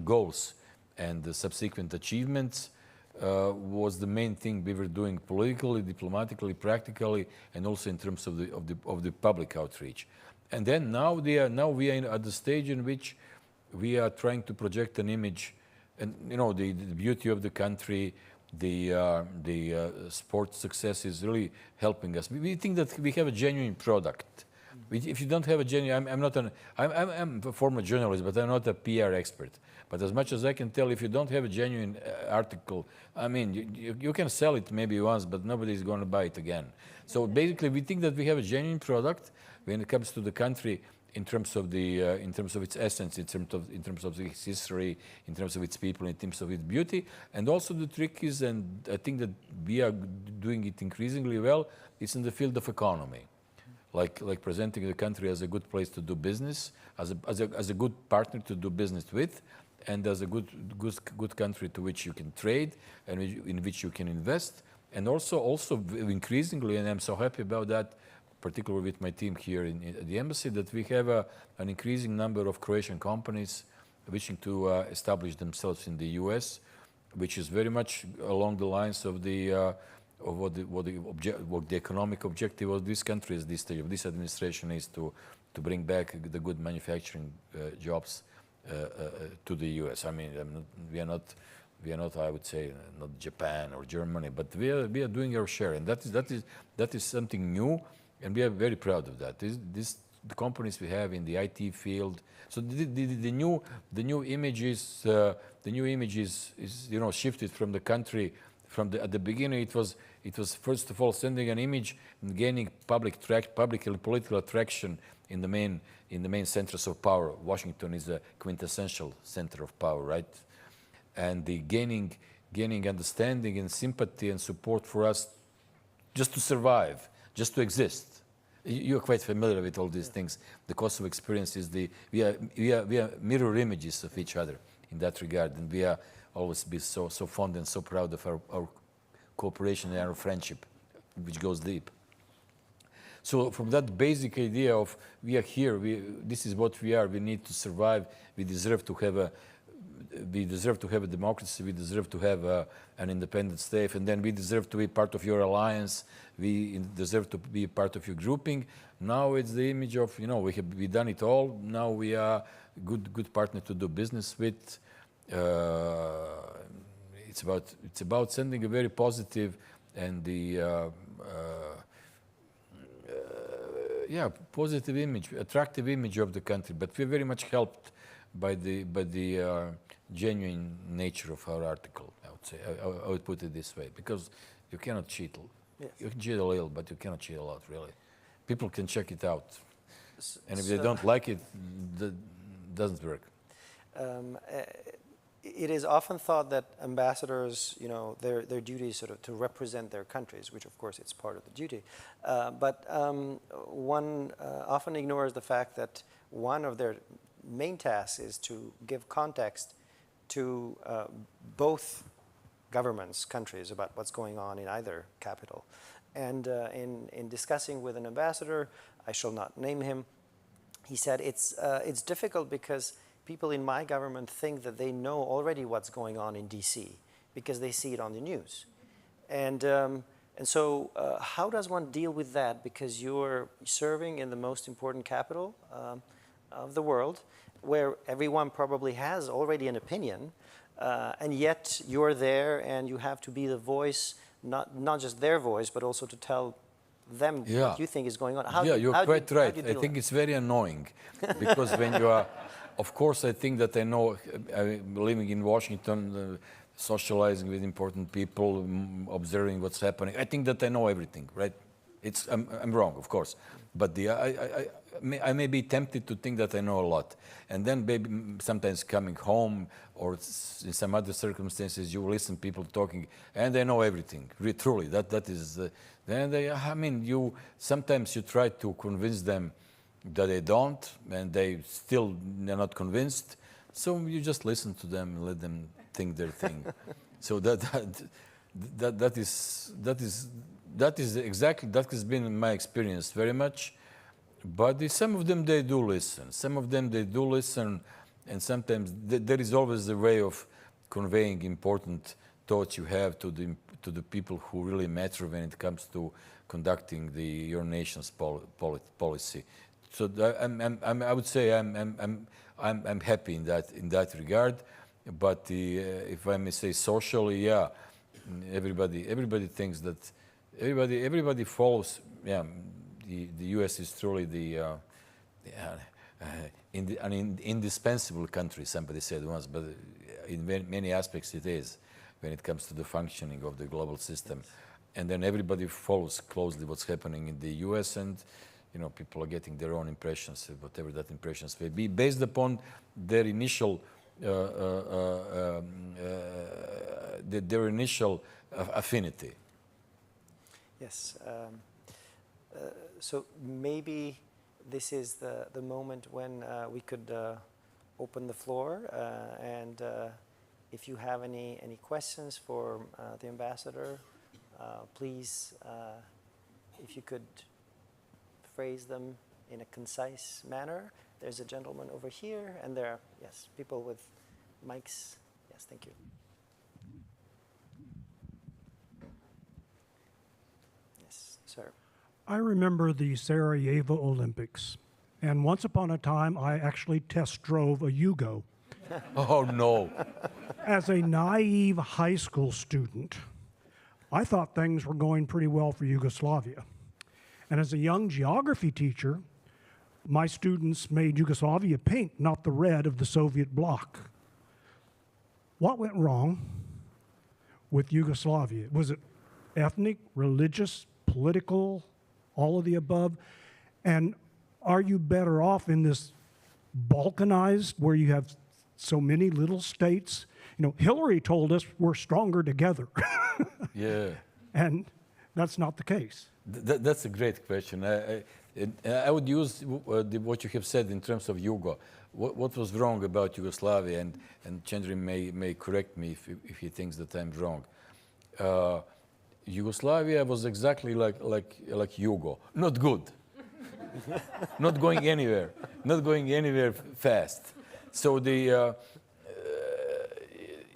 goals and the subsequent achievements was the main thing we were doing politically, diplomatically, practically, and also in terms of the public outreach. And then now we are at the stage in which we are trying to project an image, and the beauty of the country, the sports success is really helping us. We think that we have a genuine product. If you don't have a genuine, I'm a former journalist, but I'm not a PR expert. But as much as I can tell, if you don't have a genuine article, I mean, you can sell it maybe once, but nobody's going to buy it again. So basically, we think that we have a genuine product when it comes to the country in terms of its essence, in terms of its history, in terms of its people, in terms of its beauty. And also the trick is, and I think that we are doing it increasingly well, is in the field of economy. Like presenting the country as a good place to do business, as a good partner to do business with, and as a good country to which you can trade and in which you can invest, and also increasingly, and I'm so happy about that, particularly with my team here at the embassy, that we have an increasing number of Croatian companies wishing to establish themselves in the U.S., which is very much along the lines of what the economic objective of this country is, this stage of this administration is to bring back the good manufacturing jobs to the U.S. I mean, we are not, I would say, not Japan or Germany, but we are doing our share, and that is something new, and we are very proud of that. The companies we have in the IT field. So the new image is shifted from the country. At the beginning, it was first of all sending an image and gaining public and political attraction in the main centers of power. Washington is a quintessential center of power, right? And the gaining understanding and sympathy and support for us just to survive, just to exist. You're quite familiar with all these things. The Kosovo experience is we are mirror images of each other in that regard, and we are always be so fond and so proud of our cooperation and our friendship, which goes deep. So from that basic idea of we are here, this is what we are. We need to survive. We deserve to have a democracy. We deserve to have an independent state, and then we deserve to be part of your alliance. We deserve to be part of your grouping. Now it's the image of we've done it all. Now we are good partner to do business with. It's about sending a very positive and positive image, attractive image of the country. But we're very much helped by the genuine nature of our article. I would say I would put it this way, because you cannot cheat. Yes. You can cheat a little, but you cannot cheat a lot, really. People can check it out, and if they don't like it, that doesn't work. It is often thought that ambassadors, their duty is sort of to represent their countries, which of course it's part of the duty. But one often ignores the fact that one of their main tasks is to give context to both governments, countries, about what's going on in either capital. And in discussing with an ambassador, I shall not name him, he said it's difficult because people in my government think that they know already what's going on in DC because they see it on the news. And so how does one deal with that? Because you're serving in the most important capital of the world, where everyone probably has already an opinion, and yet you're there and you have to be the voice, not just their voice, but also to tell them what you think is going on. You're quite right. I think it's very annoying because when you are, of course, I think that I know, living in Washington, socializing with important people, observing what's happening, I think that I know everything, right? I'm wrong, of course, but I may be tempted to think that I know a lot, and then maybe sometimes coming home or in some other circumstances, you listen to people talking, and they know everything. Truly, that is. Sometimes you try to convince them that they don't, and they're not convinced. So you just listen to them and let them think their thing. So that has been my experience very much. But some of them they do listen. Some of them they do listen, and sometimes there is always a way of conveying important thoughts you have to the people who really matter when it comes to conducting your nation's policy. So I would say I'm happy in that regard. But if I may say socially, everybody thinks that everybody follows. The U.S. is truly an indispensable country. Somebody said once, but in many aspects it is when it comes to the functioning of the global system. And then everybody follows closely what's happening in the U.S. and people are getting their own impressions, whatever that impressions may be, based upon their initial affinity. Yes. So maybe this is the moment when we could open the floor, and if you have any questions for the ambassador, please, if you could phrase them in a concise manner. There's a gentleman over here, and there are, yes, people with mics. Yes, thank you. Yes, sir. I remember the Sarajevo Olympics, and once upon a time I actually test drove a Yugo. Oh, no. As a naive high school student, I thought things were going pretty well for Yugoslavia. And as a young geography teacher, my students made Yugoslavia pink, not the red of the Soviet bloc. What went wrong with Yugoslavia? Was it ethnic, religious, political, all of the above? And are you better off in this balkanized, where you have so many little states? You know, Hillary told us we're stronger together. Yeah. And that's not the case. That's a great question. I would use what you have said in terms of Yugo. What was wrong about Yugoslavia? And Chandri may correct me if he thinks that I'm wrong. Yugoslavia was exactly like Yugo. Not good. Not going anywhere. Not going anywhere fast. So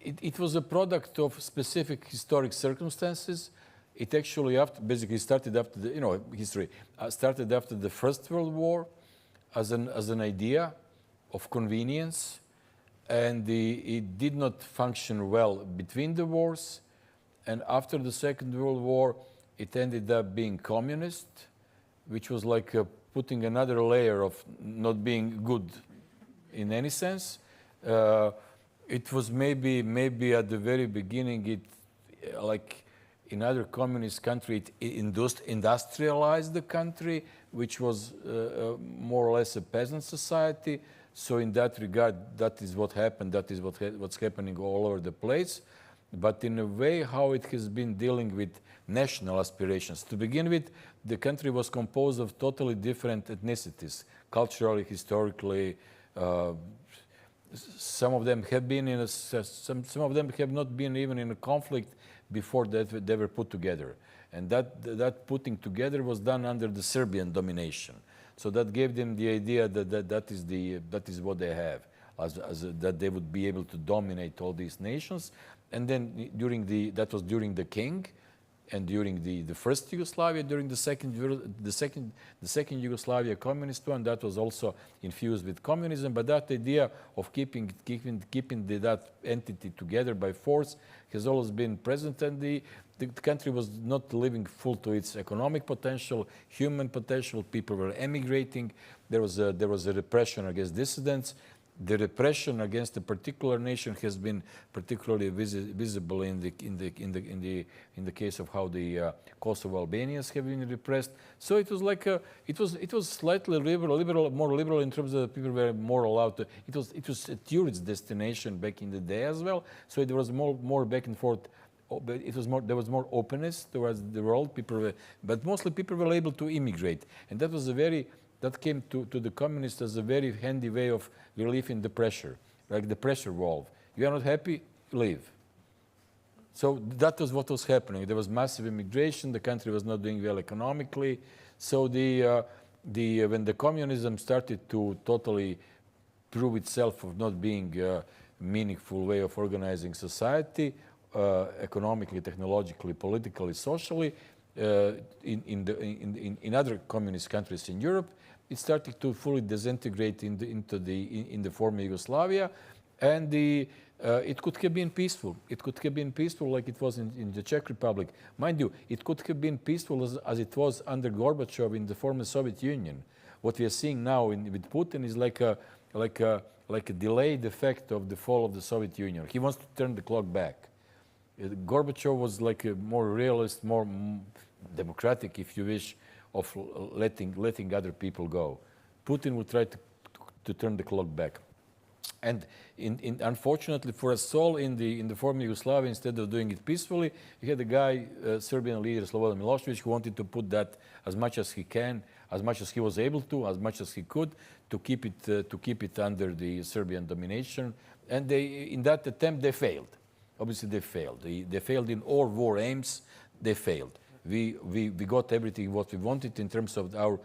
it was a product of specific historic circumstances. It actually basically started after the history started after the First World War as an idea of convenience, and it did not function well between the wars. And after the Second World War, it ended up being communist, which was like putting another layer of not being good in any sense. It was maybe at the very beginning, like in other communist countries, it industrialized the country, which was more or less a peasant society. So in that regard, that is what happened. That is what's happening all over the place. But in a way, how it has been dealing with national aspirations. To begin with, the country was composed of totally different ethnicities, culturally, historically. Some of them have been some of them have not been even in a conflict before that they were put together, and that putting together was done under the Serbian domination. So that gave them the idea that is what they have, that they would be able to dominate all these nations. And then that was during the king, and during the first Yugoslavia, during the second Yugoslavia communist one, that was also infused with communism. But that idea of keeping that entity together by force has always been present, and the country was not living full to its economic potential, human potential. People were emigrating. There was a repression against dissidents. The repression against a particular nation has been particularly visible in the case of how the Kosovo Albanians have been repressed. So it was like it was slightly more liberal in terms of people were more allowed to. It was a tourist destination back in the day as well. So it was more back and forth. There was more openness towards the world. But mostly people were able to immigrate, and that was that came to the communists as a very handy way of relieving the pressure, like the pressure valve. You are not happy, leave. So that was what was happening. There was massive immigration. The country was not doing well economically. So when the communism started to totally prove itself of not being a meaningful way of organizing society, economically, technologically, politically, socially, in other communist countries in Europe, it started to fully disintegrate in the former Yugoslavia, and it could have been peaceful. It could have been peaceful like it was in the Czech Republic. Mind you, it could have been peaceful as it was under Gorbachev in the former Soviet Union. What we are seeing now with Putin is like a delayed effect of the fall of the Soviet Union. He wants to turn the clock back. Gorbachev was like a more realist, more democratic, if you wish, of letting other people go. Putin would try to turn the clock back. And unfortunately for us all in the former Yugoslavia, instead of doing it peacefully, you had a guy, Serbian leader Slobodan Milosevic, who wanted to put that as much as he can, as much as he was able to, as much as he could, to keep it under the Serbian domination. And in that attempt, they failed. Obviously, they failed. They failed in all war aims. They failed. We got everything what we wanted in terms of our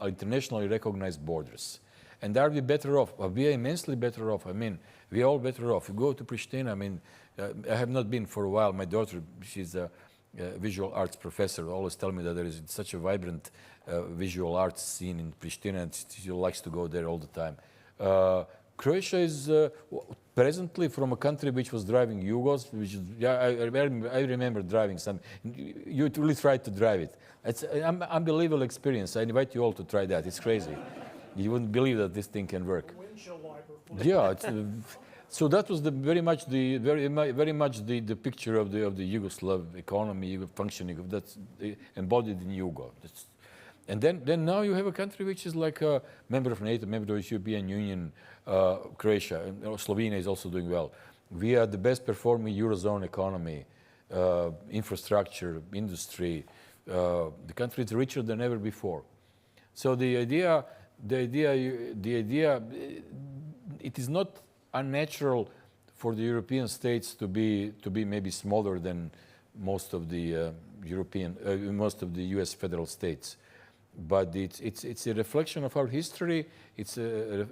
internationally recognized borders. And are we better off? Well, we are immensely better off. I mean, we are all better off. You go to Pristina, I mean, I have not been for a while. My daughter, she's a visual arts professor, always tell me that there is such a vibrant visual arts scene in Pristina, and she likes to go there all the time. Croatia is presently from a country which was driving Yugos, which is, yeah, I remember driving some. You really tried to drive it. It's an unbelievable experience. I invite you all to try that. It's crazy. You wouldn't believe that this thing can work. Yeah. So that was very much the picture of the Yugoslav economy, functioning of that's embodied in Yugo. And then now you have a country which is like a member of NATO, member of the European Union, Croatia, and Slovenia is also doing well. We are the best performing Eurozone economy, infrastructure, industry. The country is richer than ever before. So the idea, it is not unnatural for the European states to be maybe smaller than most of the most of the U.S. federal states. But it's a reflection of our history. It's a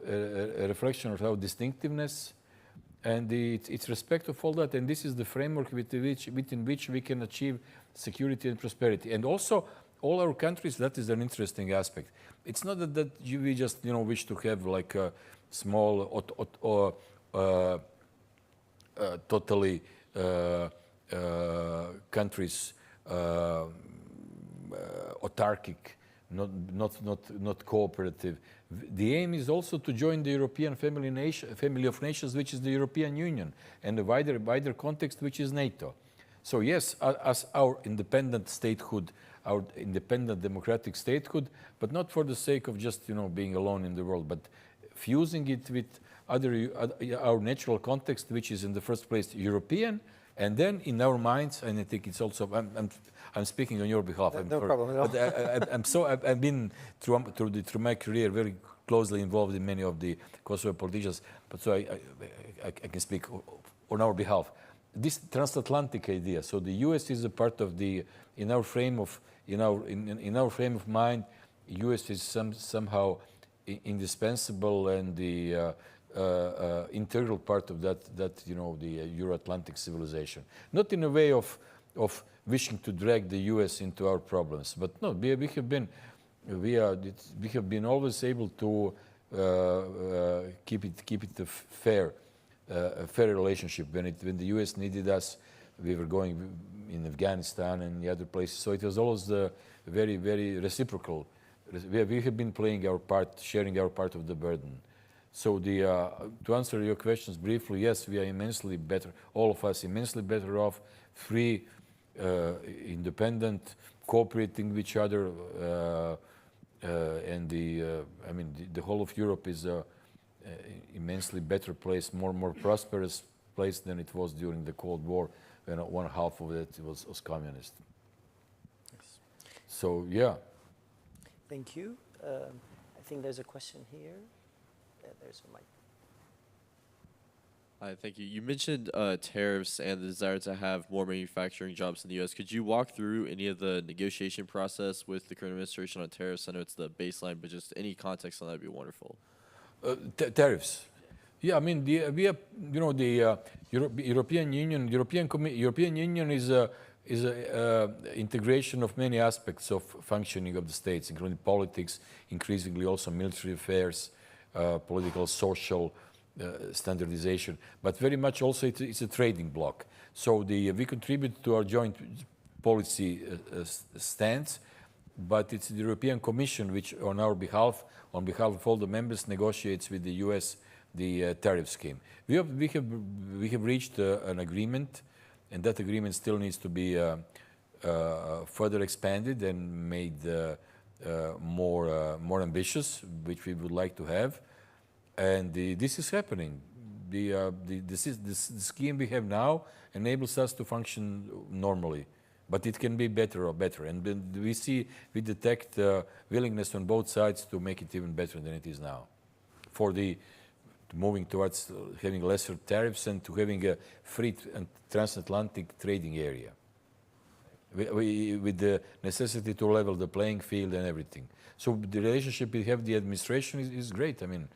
reflection of our distinctiveness, and it's respect of all that. And this is the framework within which we can achieve security and prosperity. And also, all our countries. That is an interesting aspect. It's not that we just wish to have like a small totally countries autarkic. Not cooperative. The aim is also to join the European family of nations, which is the European Union, and the wider context, which is NATO. So yes, as our independent statehood, our independent democratic statehood, but not for the sake of just being alone in the world, but fusing it with our natural context, which is in the first place European, and then in our minds, and I think it's also, I'm speaking on your behalf. No problem at all. But I've been through my career very closely involved in many of the Kosovo politicians, but so I can speak on our behalf. This transatlantic idea. So the U.S. is a part of in our frame of mind. U.S. is somehow indispensable and the integral part of that the Euro-Atlantic civilization. Not in a way of wishing to drag the U.S. into our problems, but no, we have been always able to keep it a fair relationship. When the U.S. needed us, we were going in Afghanistan and the other places. So it was always very, very reciprocal. We have been playing our part, sharing our part of the burden. So to answer your questions briefly, yes, we are immensely better, all of us immensely better off, free, independent, cooperating with each other, and the whole of Europe is a immensely better place, more prosperous place than it was during the Cold War, when one half of it was communist. Yes. So yeah. Thank you. I think there's a question here. There's a mic. Hi, thank you. You mentioned tariffs and the desire to have more manufacturing jobs in the U.S. Could you walk through any of the negotiation process with the current administration on tariffs? I know it's the baseline, but just any context on that would be wonderful. Tariffs. Yeah, I mean, the European Union. European Union is a integration of many aspects of functioning of the states, including politics, increasingly also military affairs, political, social. Standardization, but very much also it's a trading bloc. So we contribute to our joint policy stance, but it's the European Commission which, on behalf of all the members, negotiates with the U.S. the tariff scheme. We have reached an agreement, and that agreement still needs to be further expanded and made more ambitious, which we would like to have. And this is happening. The scheme we have now enables us to function normally, but it can be better. And we detect willingness on both sides to make it even better than it is now, for moving towards having lesser tariffs and to having a free and transatlantic trading area. with the necessity to level the playing field and everything. So the relationship we have the administration is great. I mean,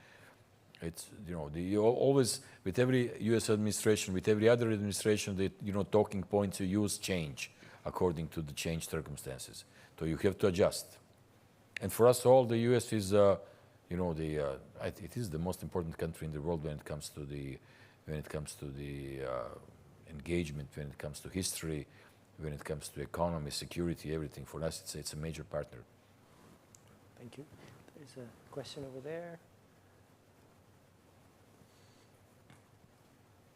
it's, you know, you always, with every U.S. administration, with every other administration, the, you know, talking points you use change according to the changed circumstances. So you have to adjust. And for us all, the U.S. is, you know, it is the most important country in the world when it comes to the, engagement, when it comes to history, when it comes to economy, security, everything. For us, it's a major partner. Thank you. There's a question over there.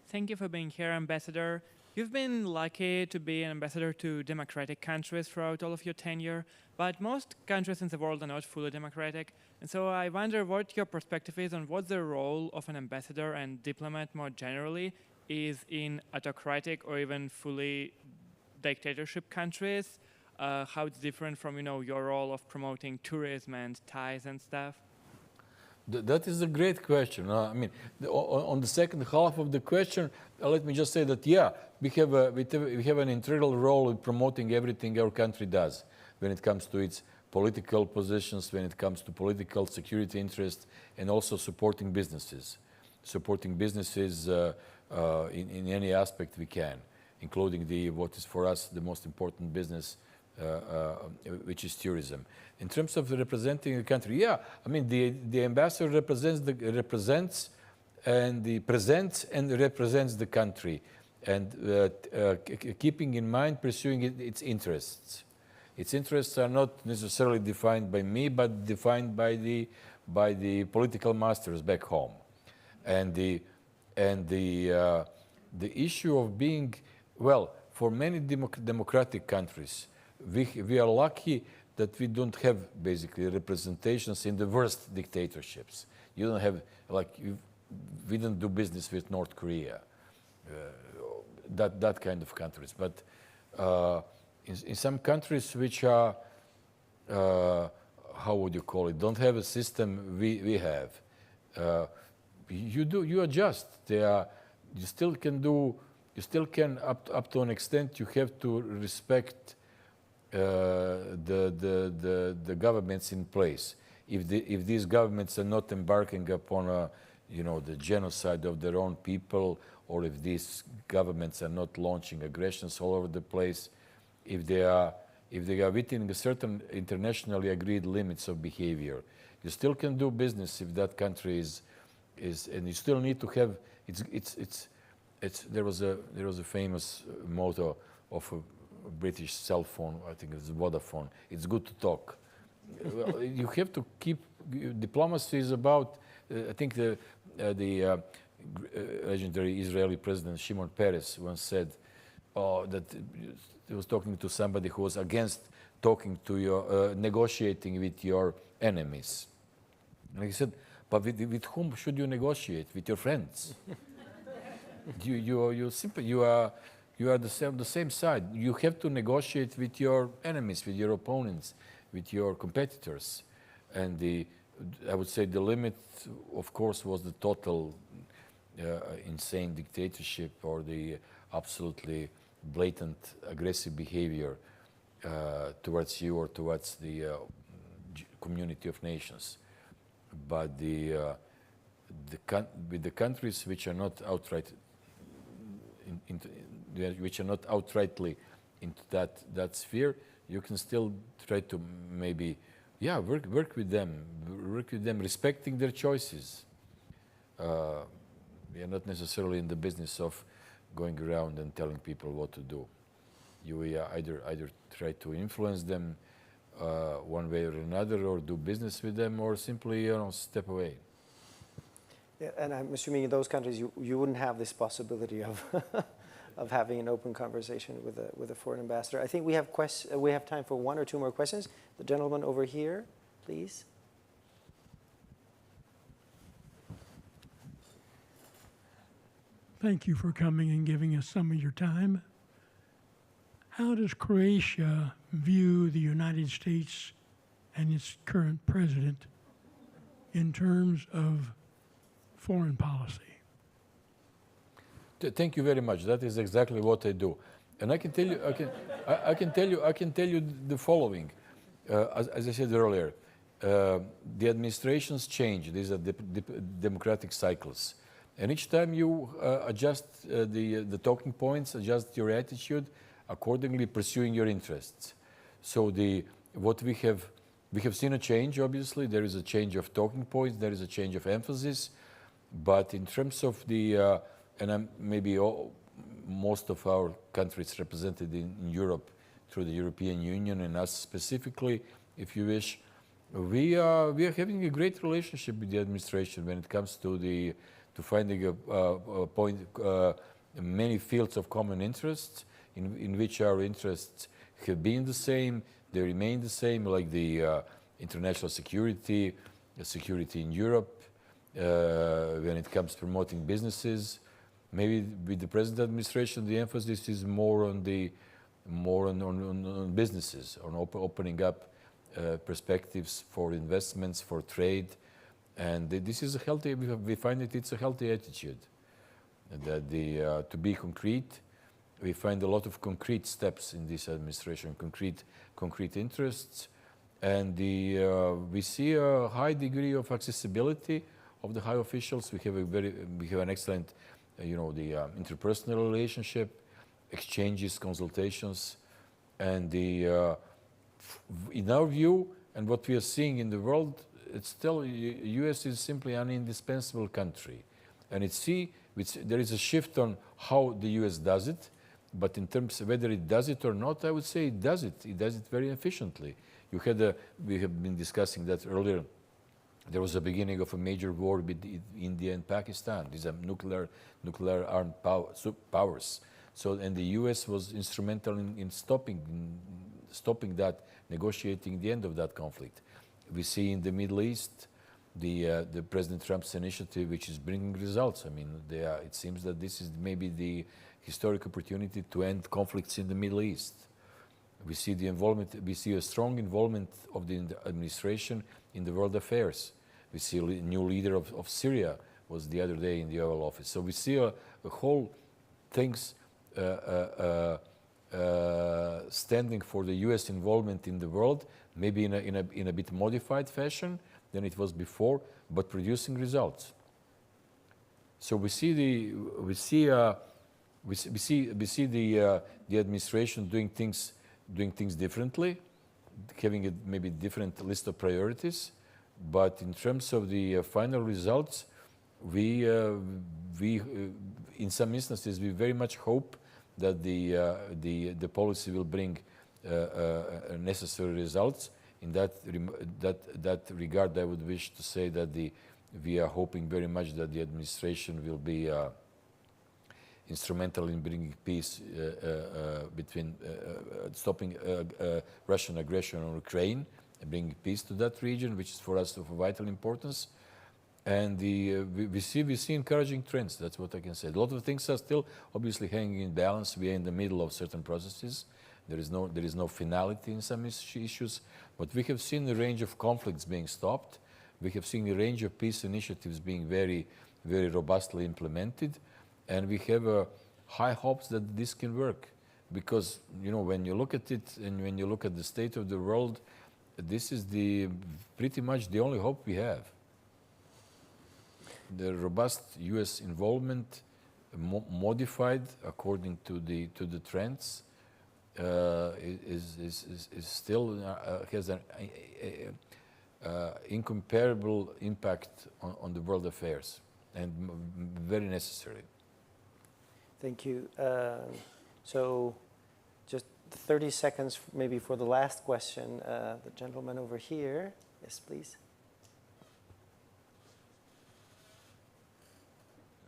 Thank you for being here, Ambassador. You've been lucky to be an ambassador to democratic countries throughout all of your tenure, but most countries in the world are not fully democratic. And so I wonder what your perspective is on what the role of an ambassador and diplomat more generally is in autocratic or even fully dictatorship countries, how it's different from, you know, your role of promoting tourism and ties and stuff. That is a great question. I mean, on the second half of the question, let me just say that, yeah, we have an integral role in promoting everything our country does when it comes to its political positions, when it comes to political security interests, and also supporting businesses. Supporting businesses in any aspect we can, including what is for us the most important business, which is tourism. In terms of representing the country, yeah, I mean, the ambassador represents and presents and represents the country, and keeping in mind pursuing its interests. Its interests are not necessarily defined by me, but defined by the political masters back home, and the issue of being, well, for many democratic countries, we are lucky that we don't have basically representations in the worst dictatorships. You don't have, like, we don't do business with North Korea, that kind of countries. But in some countries which are, how would you call it, don't have a system we have, you adjust. You still can up to an extent. You have to respect the governments in place. If these governments are not embarking upon the genocide of their own people, or if these governments are not launching aggressions all over the place, if they are within a certain internationally agreed limits of behavior, you still can do business if that country is, and you still need to have. There was a famous motto of a British cell phone, I think it's Vodafone. It's good to talk. Well, you have to keep. Diplomacy is about. I think the legendary Israeli president Shimon Peres once said that he was talking to somebody who was against talking to negotiating with your enemies, and he said, "But with whom should you negotiate? With your friends? You are the same side. You have to negotiate with your enemies, with your opponents, with your competitors." And I would say the limit, of course, was the total insane dictatorship or the absolutely blatant aggressive behavior towards you or towards the community of nations. But with the countries which are not outright which are not outrightly into that sphere, you can still try to maybe, work with them, respecting their choices. We are not necessarily in the business of going around and telling people what to do. You either try to influence them one way or another, or do business with them, or simply step away. Yeah, and I'm assuming in those countries you wouldn't have this possibility of of having an open conversation with a foreign ambassador. I think we have time for one or two more questions. The gentleman over here, please. Thank you for coming and giving us some of your time. How does Croatia view the United States and its current president in terms of foreign policy? Thank you very much. That is exactly what I do. And I can tell you, I can tell you the following. As I said earlier, the administrations change. These are democratic cycles. And each time you adjust the talking points, adjust your attitude, accordingly pursuing your interests. So what we have seen a change, obviously. There is a change of talking points, there is a change of emphasis. But in terms of maybe most of our countries represented in Europe through the European Union, and us specifically, if you wish, we are having a great relationship with the administration when it comes to finding many fields of common interest in which our interests have been the same, they remain the same, like the international security, security in Europe, when it comes to promoting businesses. Maybe with the present administration, the emphasis is more on businesses, on opening up perspectives for investments, for trade, and this is a healthy. We find it's a healthy attitude. That to be concrete, we find a lot of concrete steps in this administration, concrete interests, and we see a high degree of accessibility of the high officials. We have an excellent, the interpersonal relationship, exchanges, consultations, and in our view, and what we are seeing in the world, it's still U.S. is simply an indispensable country, and there is a shift on how the U.S. does it, but in terms of whether it does it or not, I would say it does it. It does it very efficiently. We have been discussing that earlier. There was a beginning of a major war with India and Pakistan. These are nuclear armed powers. So, and the U.S. was instrumental in stopping that, negotiating the end of that conflict. We see in the Middle East the President Trump's initiative, which is bringing results. I mean, it seems that this is maybe the historic opportunity to end conflicts in the Middle East. We see the involvement. We see a strong involvement of the administration in the world affairs. We see a new leader of Syria was the other day in the Oval Office. So we see a whole things standing for the U.S. involvement in the world, maybe in a bit modified fashion than it was before, but producing results. So we see the administration doing things differently, having a maybe different list of priorities, but in terms of the final results, we in some instances we very much hope that the policy will bring necessary results. In that regard, I would wish to say that we are hoping very much that the administration will be instrumental in bringing peace between stopping Russian aggression on Ukraine and bringing peace to that region, which is for us of vital importance. And we see encouraging trends. That's what I can say. A lot of things are still obviously hanging in balance. We are in the middle of certain processes. There is no finality in some issues, but we have seen a range of conflicts being stopped. We have seen a range of peace initiatives being very, very robustly implemented, and we have high hopes that this can work. Because when you look at it and when you look at the state of the world, this is pretty much the only hope we have. The robust U.S. involvement, modified according to the trends, is still has an incomparable impact on the world affairs, and very necessary. Thank you. So, just 30 seconds maybe for the last question. The gentleman over here, yes, please.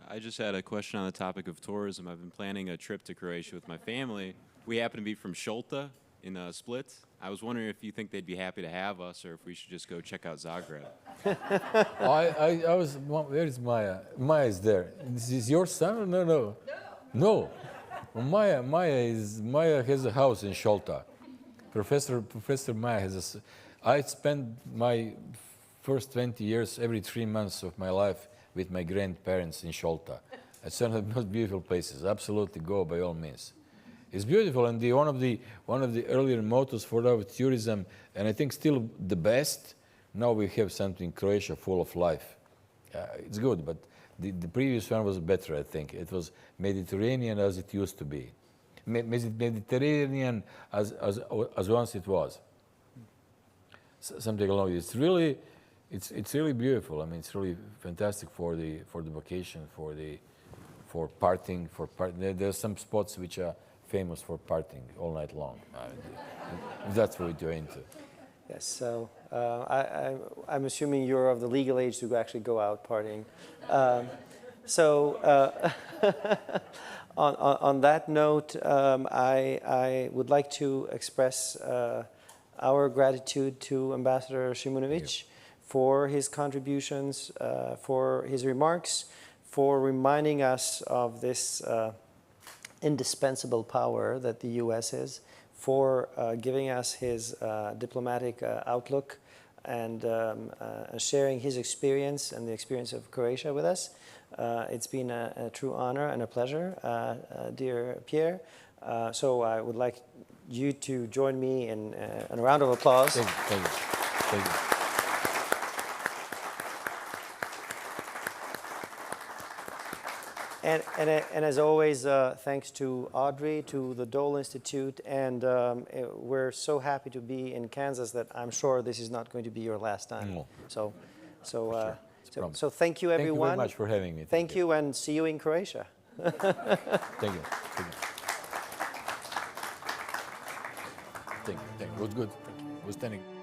I just had a question on the topic of tourism. I've been planning a trip to Croatia with my family. We happen to be from Šolta in Split. I was wondering if you think they'd be happy to have us, or if we should just go check out Zagreb. Where is Maya? Maya is there. This is your son? Or no. No. Well, Maya has a house in Šolta. Professor Maya has I spent my first 20 years, every 3 months of my life, with my grandparents in Šolta. It's one of the most beautiful places. Absolutely go by all means. It's beautiful, and one of the earlier mottos for our tourism, and I think still the best. Now we have something Croatia full of life. It's good, but the previous one was better. I think it was Mediterranean as it used to be, Mediterranean as once it was. Something along. It's really beautiful. I mean, it's really fantastic for the vacation, for partying. There's some spots which are famous for partying all night long. If that's what you're into. Yes, so I'm assuming you're of the legal age to actually go out partying. On that note, I would like to express our gratitude to Ambassador Šimunović for his contributions, for his remarks, for reminding us of this indispensable power that the U.S. is, for giving us his diplomatic outlook and sharing his experience and the experience of Croatia with us. It's been a true honor and a pleasure, dear Pjer. So I would like you to join me in a round of applause. Thank you. Thank you. And as always, thanks to Audrey, to the Dole Institute, and we're so happy to be in Kansas that I'm sure this is not going to be your last time. No. So Sure. Thank you, everyone. Thank you very much for having me. Thank you, and see you in Croatia. Thank you. Thank you. Thank you. It was good. Thank you. It was standing.